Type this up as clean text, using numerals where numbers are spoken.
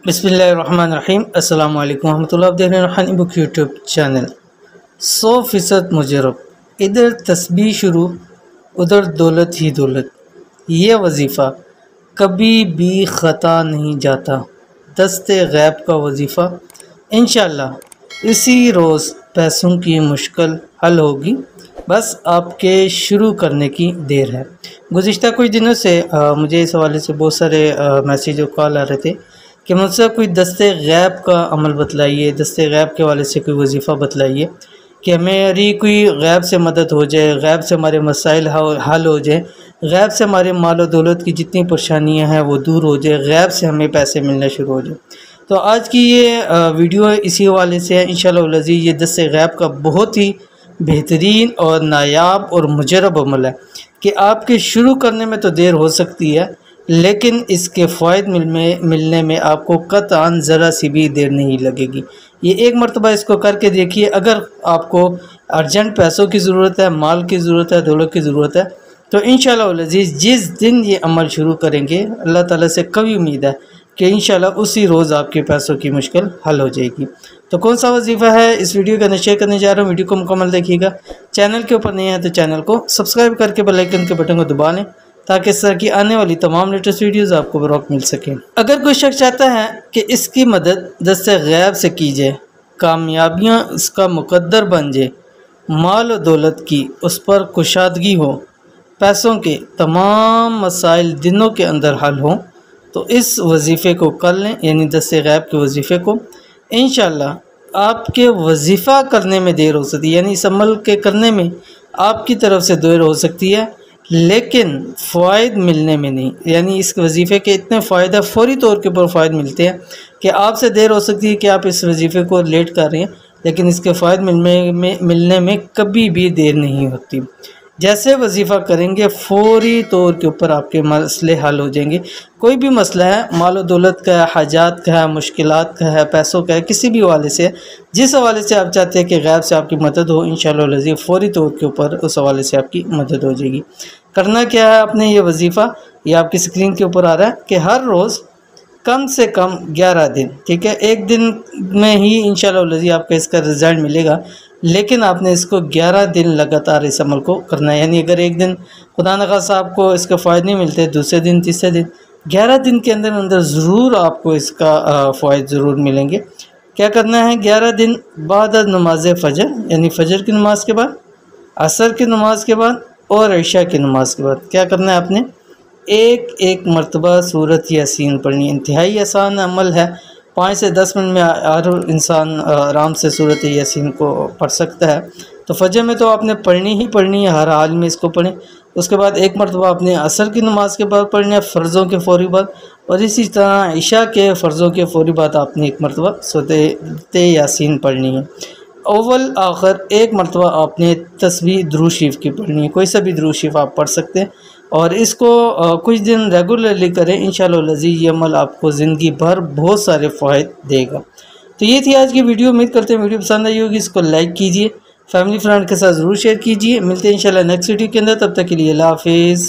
बिस्मिल्लाहिर्रहमानिर्रहीम। अस्सलाम वालेकुम रहमतुल्लाह। आप देख रहे हैं रूहानी बुक यूट्यूब चैनल। 100% मुजरब, इधर तस्बीह शुरू उधर दौलत ही दौलत, ये वजीफ़ा कभी भी ख़ता नहीं जाता। दस्ते गैब का वजीफ़ा, इंशाअल्लाह इसी रोज़ पैसों की मुश्किल हल होगी, बस आपके शुरू करने की देर है। गुज़िश्ता कुछ दिनों से मुझे इस हवाले से बहुत सारे मैसेज और कॉल आ रहे थे कि मुझसे कोई दस्ते गैब का अमल बतलाइए, दस्ते गैब के हवाले से कोई वजीफ़ा बतलाइए कि हमारी कोई गैब से मदद हो जाए, गैब से हमारे मसाइल हल हो जाए, गैब से हमारे माल और दौलत की जितनी परेशानियां हैं वो दूर हो जाए, गैब से हमें पैसे मिलना शुरू हो जाए। तो आज की ये वीडियो इसी हवाले से है। इंशाअल्लाह अज़ीज़ ये दस्ते गैब का बहुत ही बेहतरीन और नायाब और मुजरब अमल है कि आपके शुरू करने में तो देर हो सकती है, लेकिन इसके फ़ायदे मिलने में आपको कतई ज़रा सी भी देर नहीं लगेगी। ये एक मरतबा इसको करके देखिए। अगर आपको अर्जेंट पैसों की ज़रूरत है, माल की ज़रूरत है, दौलत की ज़रूरत है, तो इंशाअल्लाह अज़ीज़ जिस दिन ये अमल शुरू करेंगे, अल्लाह ताला से कभी उम्मीद है कि इंशाअल्लाह उसी रोज़ आपके पैसों की मुश्किल हल हो जाएगी। तो कौन सा वजीफ़ा है इस वीडियो का शेयर करने जा रहा हूँ। वीडियो को मुकम्मल देखिएगा। चैनल के ऊपर नहीं है तो चैनल को सब्सक्राइब करके बेल आइकन के बटन को दबा लें ताकि इस तरह की आने वाली तमाम लेटेस्ट वीडियोज़ आपको बर वक्त मिल सकें। अगर कोई शख्स चाहता है कि इसकी मदद दस्ते गैब से की जाए, कामयाबियाँ इसका मुकद्दर बन जाए, माल और दौलत की उस पर कुशादगी हो, पैसों के तमाम मसाइल दिनों के अंदर हल हों, तो इस वजीफ़े को कर लें, यानी दस्ते गैब के वजीफ़े को। इंशाअल्लाह आपके वजीफ़ा करने में देर हो सकती है, यानी इस अमल के करने में आपकी तरफ से देर हो सकती है, लेकिन फ़ायदे मिलने में नहीं। यानी इस वजीफ़े के इतने फ़ायदे फौरी तौर के ऊपर फ़ायदे मिलते हैं कि आपसे देर हो सकती है कि आप इस वजीफ़े को लेट कर रहे हैं, लेकिन इसके फ़ायदे मिलने में कभी भी देर नहीं होती। जैसे वजीफ़ा करेंगे फ़ौरी तौर के ऊपर आपके मसले हल हो जाएंगे। कोई भी मसला है, माल और दौलत का है, हाजात का है, मुश्किलात का है, पैसों का है, किसी भी हवाले से, जिस हवाले से आप चाहते हैं कि गैब से आपकी मदद हो, इंशाअल्लाह अज़ीज़ फ़ौरी तौर के ऊपर उस हवाले से आपकी मदद हो जाएगी। करना क्या है आपने, ये वजीफ़ा ये आपकी स्क्रीन के ऊपर आ रहा है कि हर रोज़ कम से कम 11 दिन, ठीक है, एक दिन में ही इंशाअल्लाह अज़ीज़ आपका इसका रिज़ल्ट मिलेगा, लेकिन आपने इसको 11 दिन लगातार इस अमल को करना है। यानी अगर एक दिन खुदा न खास्ता आपको इसके फ़ायदे नहीं मिलते, दूसरे दिन, तीसरे दिन, 11 दिन के अंदर अंदर ज़रूर आपको इसका फ़ायदे ज़रूर मिलेंगे। क्या करना है, 11 दिन बाद नमाज फ़जर, यानी फ़जर की नमाज़ के बाद, असर की नमाज़ के बाद और इशा की नमाज़ के बाद क्या करना है, आपने एक एक मरतबा सूरत यासीन पढ़नी। इंतहाई आसान अमल है, 5 से 10 मिनट में हर इंसान आराम से सूरत यासीन को पढ़ सकता है। तो फजर में तो आपने पढ़नी ही पढ़नी है, हर हाल में इसको पढ़ें। उसके बाद एक मरतबा आपने असर की नमाज़ के बाद पढ़ना है, फ़र्ज़ों के फ़ौरी बाद, और इसी तरह इशा के फ़र्ज़ों के फ़ौरी बाद आपने एक मरतबा सूरत यासीन पढ़नी है। अव्वल आखिर एक मरतबा आपने तस्बीह दुरूद शरीफ की पढ़नी है। कोई सा भी दुरूद शरीफ आप पढ़ सकते हैं और इसको कुछ दिन रेगुलरली करें। इंशाअल्लाह अज़ीज़ ये अमल आपको ज़िंदगी भर बहुत सारे फ़ायदे देगा। तो ये थी आज की वीडियो। उम्मीद करते हैं वीडियो पसंद आई होगी। इसको लाइक कीजिए, फैमिली फ्रेंड के साथ ज़रूर शेयर कीजिए। मिलते हैं इंशाअल्लाह नेक्स्ट वीडियो के अंदर। तब तक के लिए अल्लाह हाफ़िज़।